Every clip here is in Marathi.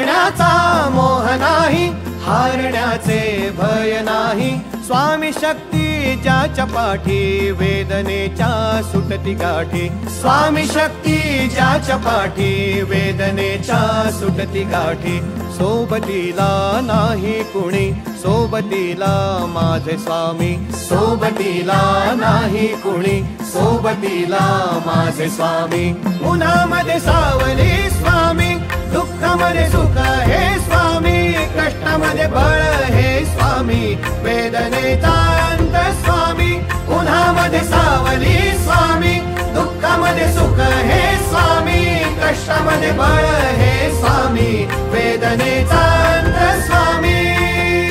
जिंकण्याचा मोह नाही, हारण्याचे भय नाही. स्वामी शक्ती ज्याच्या पाठी, वेदनेच्या सुटती गाठी. स्वामी शक्ती ज्याच्या पाठी, वेदनेच्या सुटती गाठी. सोबतीला नाही कुणी, सोबतीला माझे स्वामी. सोबतीला नाही कुणी, सोबतीला माझे स्वामी. उन्हामध्ये सावली स्वामी, दुःखामध्ये सुख हे स्वामी. कष्टामध्ये बळ हे स्वामी, वेदनेचा अंत स्वामी. उन्हामध्ये सावली स्वामी, दुःखामध्ये सुख हे स्वामी. कष्टामध्ये बळ हे स्वामी, वेदनेचा अंत स्वामी.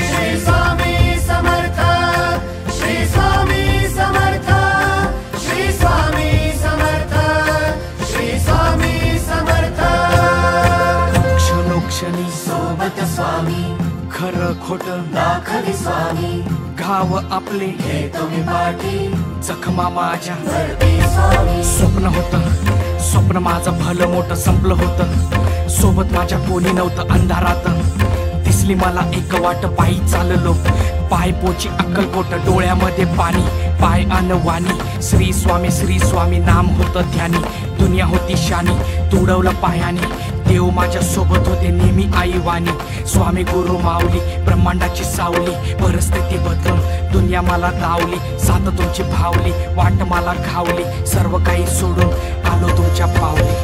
श्री स्वामी समर्थ, श्री स्वामी समर्थ, श्री स्वामी समर्थ, श्री स्वामी समर्थ. क्षणोक्षणी सोबत स्वामी, खरं खोट दाखवी स्वामी. घाव आपले हे तुम्ही पाठी, जखमा माझ्या भरती स्वामी. स्वप्न होतं, स्वप्न माझं भलं मोठं संपलं होतं. सोबत माझ्या कोणी नव्हतं अंधारात. दिसली मला एक वाट, पायी चाललो. पाय पोची अक्कलकोट, डोळ्यामध्ये पाणी. पाय अनवाणी, श्री स्वामी नाम होतं ध्यानी. दुनिया होती शानी, तुडवलं पायाने. देव माझ्या सोबत होते नेहमी आईवानी. स्वामी गुरु माऊली, ब्रह्मांडाची सावली. परिस्थिती बदलून दुनिया मला धावली. साथ तुमची भावली, वाट मला घावली. सर्व काही सोडून आलो तुमच्या पावली.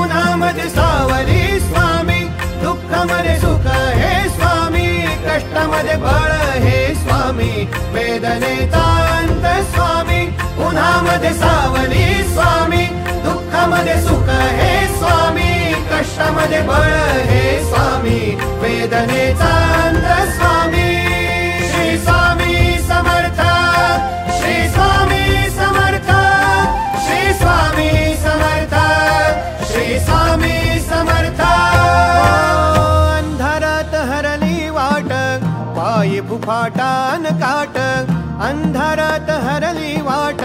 उन्हामध्ये सावली स्वामी, दुःखामध्ये सुख हे स्वामी. कष्टामध्ये बळ हे स्वामी, वेदनेचा अंत स्वामी. उन्हामध्ये सावली स्वामी, दुःखामध्ये सुख हे स्वामी. कष्टामध्ये बळ हे स्वामी, वेदनेचा अंत स्वामी. श्री स्वामी समर्थ, श्री स्वामी समर्थ, श्री स्वामी समर्थ, श्री स्वामी समर्थ. अंधारात हरली वाट, पायी फुफाटान काट. अंधारात हरली वाट,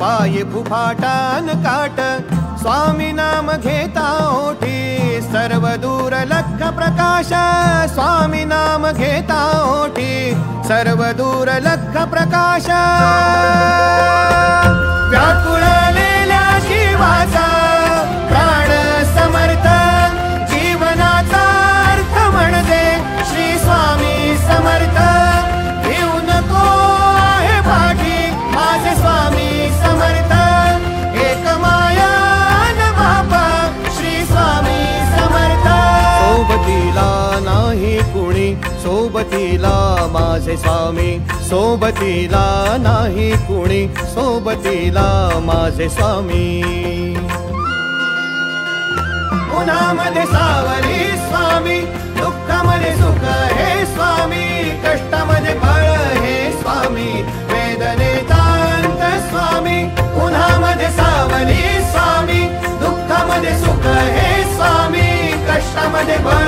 पायी फुफाटान काट. स्वामी नाम घेता ओठी, सर्व दूर लख प्रकाश. स्वामी नाम घेता ओठी, सर्व दूर लख प्रकाश. व्याकुळलेल्या जीवाचा प्राण समर्थ, जीवनाचा अर्थ म्हणजे श्री स्वामी समर्थ. घेऊ नको आहे पाठी, माझे स्वामी समर्थ. एक माया न बापा, श्री स्वामी समर्थ. सोबतीला नाही कुणी, सोबतीला माझे स्वामी. सोबतीला नाही कुणी, सोबतीला माझे स्वामी. उन्हामध्ये सावली स्वामी, दुःखामध्ये सुख हे स्वामी. कष्टामध्ये बळ हे स्वामी, वेदनेचा अंत स्वामी. उन्हामध्ये सावली स्वामी, दुःखामध्ये सुख हे स्वामी. कष्टामध्ये बळ